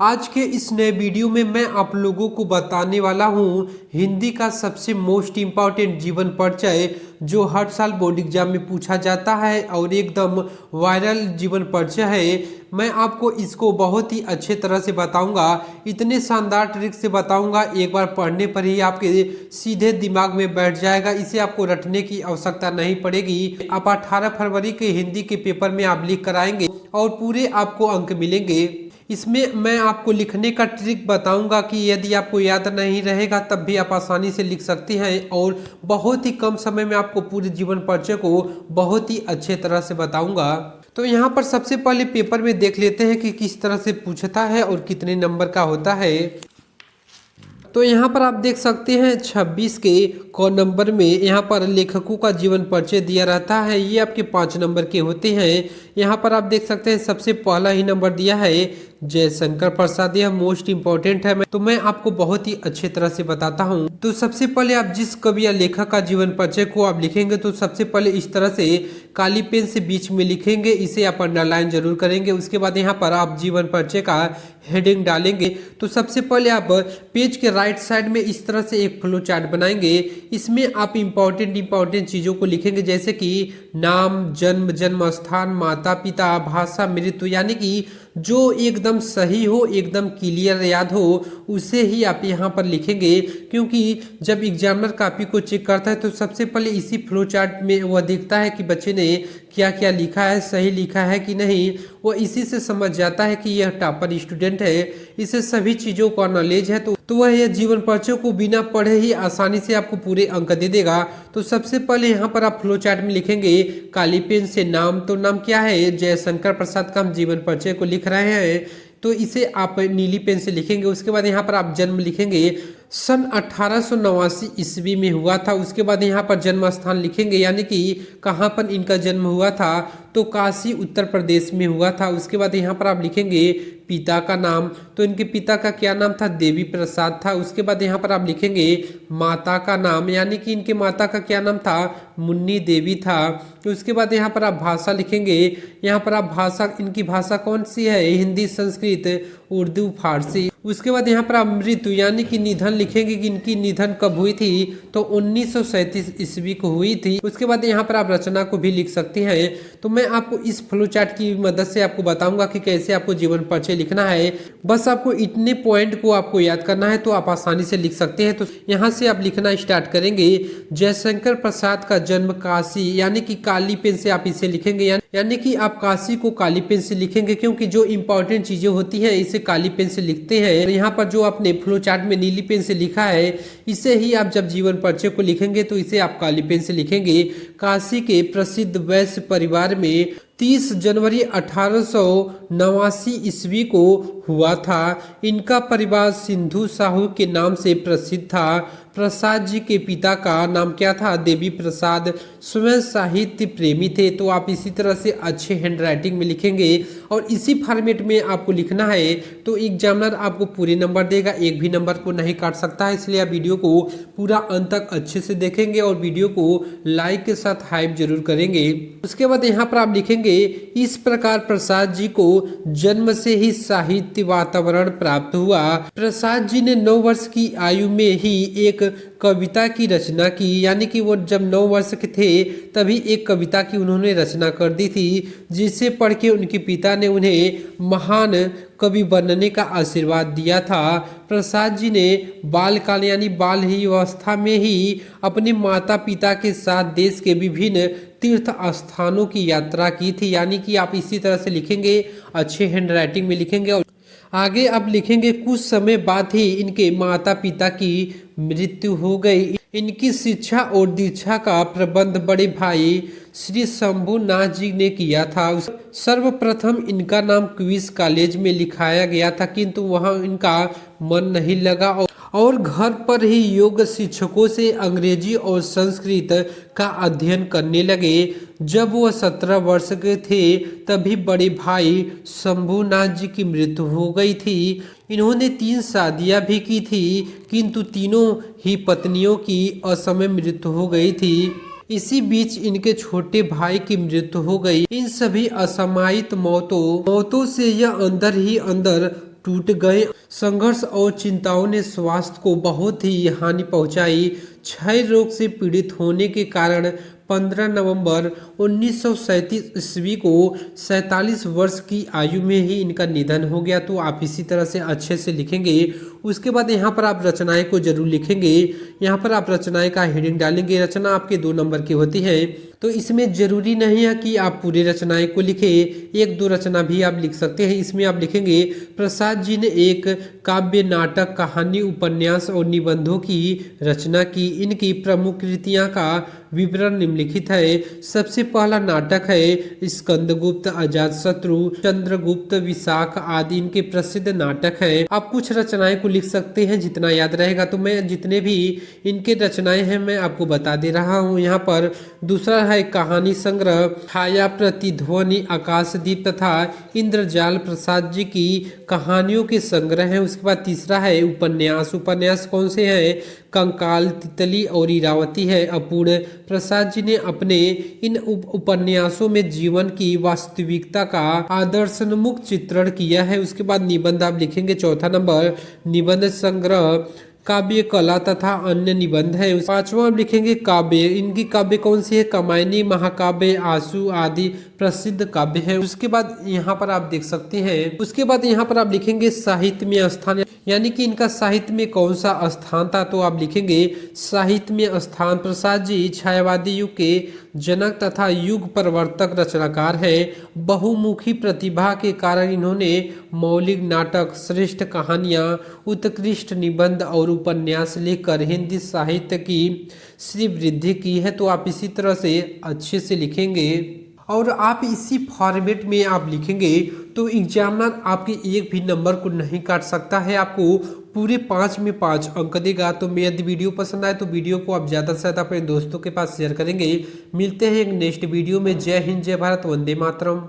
आज के इस नए वीडियो में मैं आप लोगों को बताने वाला हूँ हिंदी का सबसे मोस्ट इम्पॉर्टेंट जीवन परिचय जो हर साल बोर्ड एग्जाम में पूछा जाता है और एकदम वायरल जीवन परिचय है। मैं आपको इसको बहुत ही अच्छे तरह से बताऊंगा, इतने शानदार ट्रिक से बताऊंगा, एक बार पढ़ने पर ही आपके सीधे दिमाग में बैठ जाएगा। इसे आपको रटने की आवश्यकता नहीं पड़ेगी। आप 18 फरवरी के हिंदी के पेपर में आप लिख कर आएंगे और पूरे आपको अंक मिलेंगे। इसमें मैं आपको लिखने का ट्रिक बताऊंगा कि यदि आपको याद नहीं रहेगा तब भी आप आसानी से लिख सकते हैं और बहुत ही कम समय में आपको पूरे जीवन परिचय को बहुत ही अच्छे तरह से बताऊंगा। तो यहाँ पर सबसे पहले पेपर में देख लेते हैं कि किस तरह से पूछता है और कितने नंबर का होता है। तो यहाँ पर आप देख सकते हैं 26 के क नंबर में यहाँ पर लेखकों का जीवन परिचय दिया रहता है। ये आपके 5 नंबर के होते हैं। यहाँ पर आप देख सकते हैं सबसे पहला ही नंबर दिया है जयशंकर प्रसाद। यह मोस्ट इम्पोर्टेंट है, तो मैं आपको बहुत ही अच्छे तरह से बताता हूँ। तो सबसे पहले आप जिस कवि या लेखक का जीवन परिचय को आप लिखेंगे तो सबसे पहले इस तरह से काली पेन से बीच में लिखेंगे, इसे आप अंडरलाइन जरूर करेंगे। उसके बाद यहाँ पर आप जीवन परिचय का हेडिंग डालेंगे। तो सबसे पहले आप पेज के राइट साइड में इस तरह से एक फ्लो चार्ट बनाएंगे। इसमें आप इम्पोर्टेंट चीज़ों को लिखेंगे, जैसे कि नाम, जन्म स्थान, माता पिता, भाषा, मृत्यु, यानी कि जो एकदम सही हो, एकदम क्लियर याद हो, उसे ही आप यहाँ पर लिखेंगे। क्योंकि जब एग्जामिनर कॉपी को चेक करता है तो सबसे पहले इसी फ्लो चार्ट में वह देखता है कि बच्चे ने क्या क्या लिखा है, सही लिखा है कि नहीं। वो इसी से समझ जाता है कि यह टॉपर स्टूडेंट है, इसे सभी चीज़ों का नॉलेज है। तो वह यह जीवन परिचय को बिना पढ़े ही आसानी से आपको पूरे अंक दे देगा। तो सबसे पहले यहाँ पर आप फ्लो चार्ट में लिखेंगे काली पेन से नाम। तो नाम क्या है? जयशंकर प्रसाद का हम जीवन परिचय को लिख रहे हैं, तो इसे आप नीली पेन से लिखेंगे। उसके बाद यहाँ पर आप जन्म लिखेंगे, सन 1889 ईस्वी में हुआ था। उसके बाद यहाँ पर जन्म स्थान लिखेंगे, यानी कि कहाँ पर इनका जन्म हुआ था, तो काशी उत्तर प्रदेश में हुआ था। उसके बाद यहाँ पर आप लिखेंगे पिता का नाम, तो इनके पिता का क्या नाम था? देवी प्रसाद था। उसके बाद यहाँ पर आप लिखेंगे माता का नाम, यानी कि इनके माता का क्या नाम था? मुन्नी देवी था। तो उसके बाद यहाँ पर आप भाषा लिखेंगे। यहाँ पर आप भाषा, इनकी भाषा कौन सी है? हिंदी, संस्कृत, उर्दू, फारसी। उसके बाद यहाँ पर आप मृत्यु यानी कि निधन लिखेंगे कि इनकी निधन कब हुई थी, तो 1937 ईस्वी को हुई थी। उसके बाद यहाँ पर आप रचना को भी लिख सकते हैं। तो मैं आपको इस फ्लो चार्ट की मदद से आपको बताऊंगा कि कैसे आपको जीवन परिचय लिखना है। बस आपको इतने पॉइंट को आपको याद करना है तो आप आसानी से लिख सकते हैं। तो यहाँ से आप लिखना स्टार्ट करेंगे। जयशंकर प्रसाद का जन्म काशी, यानी कि काली पेन से आप इसे लिखेंगे, यानी कि आप काशी को काली पेन से लिखेंगे, क्योंकि जो इंपॉर्टेंट चीजें होती है इसे काली पेन से लिखते हैं। यहाँ पर जो आपने फ्लो चार्ट में नीली पेन से लिखा है, इसे ही आप जब जीवन परिचय को लिखेंगे तो इसे आप काली पेन से लिखेंगे। काशी के प्रसिद्ध वैश्य परिवार में 30 जनवरी 1889 ईस्वी को हुआ था। इनका परिवार सिंधु साहू के नाम से प्रसिद्ध था। प्रसाद जी के पिता का नाम क्या था? देवी प्रसाद। स्वयं साहित्य प्रेमी थे। तो आप इसी तरह से अच्छे हैंडराइटिंग में लिखेंगे और इसी फॉर्मेट में आपको लिखना है। तो एग्जामिनर आपको पूरे नंबर देगा, एक भी नंबर को नहीं काट सकता है। इसलिए आप वीडियो को पूरा अंत तक अच्छे से देखेंगे और वीडियो को लाइक के साथ हाइप जरूर करेंगे। उसके बाद यहाँ पर आप लिखेंगे इस प्रकार प्रसाद जी को जन्म से ही साहित्य वातावरण प्राप्त हुआ। प्रसाद जी ने 9 वर्ष की आयु में ही एक कविता की रचना की, यानी कि वो जब 9 वर्ष के थे तभी एक कविता की उन्होंने रचना कर दी थी, जिसे पढ़ के उनके पिता ने उन्हें महान कवि बनने का आशीर्वाद दिया था। प्रसाद जी ने बालकाल यानी बाल ही अवस्था में ही अपने माता पिता के साथ देश के विभिन्न तीर्थ स्थानों की यात्रा की थी, यानी कि आप इसी तरह से लिखेंगे, अच्छे हैंडराइटिंग में लिखेंगे। और आगे आप लिखेंगे कुछ समय बाद ही इनके माता पिता की मृत्यु हो गई। इनकी शिक्षा और दीक्षा का प्रबंध बड़े भाई श्री शंभुनाथ जी ने किया था। सर्वप्रथम इनका नाम क्वींस कॉलेज में लिखाया गया था, किंतु वहां इनका मन नहीं लगा और घर पर ही योग शिक्षकों से अंग्रेजी और संस्कृत का अध्ययन करने लगे। जब वह 17 वर्ष के थे तभी बड़े भाई शंभुनाथ जी की मृत्यु हो गई थी। इन्होंने 3 शादियां भी की थी, किंतु तीनों ही पत्नियों की असमय मृत्यु हो गई थी। इसी बीच इनके छोटे भाई की मृत्यु हो गई। इन सभी असामयिक मौतों से यह अंदर ही अंदर टूट गए। संघर्ष और चिंताओं ने स्वास्थ्य को बहुत ही हानि पहुंचाई। क्षय रोग से पीड़ित होने के कारण 15 नवंबर 1937 ईस्वी को 47 वर्ष की आयु में ही इनका निधन हो गया। तो आप इसी तरह से अच्छे से लिखेंगे। उसके बाद यहाँ पर आप रचनाएं को जरूर लिखेंगे। यहाँ पर आप रचनाएं का हेडिंग डालेंगे। रचना आपके 2 नंबर की होती है, तो इसमें जरूरी नहीं है कि आप पूरे रचनाएं को लिखें, 1-2 रचना भी आप लिख सकते हैं। इसमें आप लिखेंगे प्रसाद जी ने एक काव्य, नाटक, कहानी, उपन्यास और निबंधों की रचना की। इनकी प्रमुख कृतियां का विवरण निम्नलिखित है। सबसे पहला नाटक है स्कंदगुप्त, अजातशत्रु, चंद्रगुप्त, विशाख आदि इनके प्रसिद्ध नाटक हैं। आप कुछ रचनाएं को लिख सकते हैं जितना याद रहेगा। तो मैं जितने भी इनके रचनाएं हैं मैं आपको बता दे रहा हूँ। यहाँ पर दूसरा है कहानी संग्रह, छाया, प्रतिध्वनि, आकाशदीप तथा इंद्रजाल प्रसाद जी की कहानियों के संग्रह हैं। उसके बाद तीसरा है उपन्यास। उपन्यास कौन से हैं? कंकाल, तितली और इरावती है। अपूर्ण प्रसाद जी ने अपने इन उपन्यासों में जीवन की वास्तविकता का आदर्शोन्मुख चित्रण किया है। उसके बाद निबंध आप लिखेंगे। चौथा नंबर निबंध संग्रह, काव्य, कला तथा अन्य निबंध है। 5वां आप लिखेंगे काव्य। इनकी काव्य कौन सी है? कामायनी, महाकाव्य, आंसू आदि प्रसिद्ध काव्य है। उसके बाद यहाँ पर आप देख सकते हैं। उसके बाद यहाँ पर आप लिखेंगे साहित्य में स्थान, यानी कि इनका साहित्य में कौन सा स्थान था। तो आप लिखेंगे साहित्य में स्थान। प्रसाद जी छायावादी युग के जनक तथा युग परिवर्तक रचनाकार है। बहुमुखी प्रतिभा के कारण इन्होंने मौलिक नाटक, श्रेष्ठ कहानियां, उत्कृष्ट निबंध और उपन्यास लिखकर हिंदी साहित्य की श्री वृद्धि की है। तो आप इसी तरह से अच्छे से लिखेंगे और आप इसी फॉर्मेट में आप लिखेंगे तो एग्जामिनर आपके एक भी नंबर को नहीं काट सकता है, आपको पूरे 5 में 5 अंक देगा। तो मैं यदि वीडियो पसंद आए तो वीडियो को आप ज़्यादा से ज़्यादा अपने दोस्तों के पास शेयर करेंगे। मिलते हैं एक नेक्स्ट वीडियो में। जय हिंद, जय भारत, वंदे मातरम।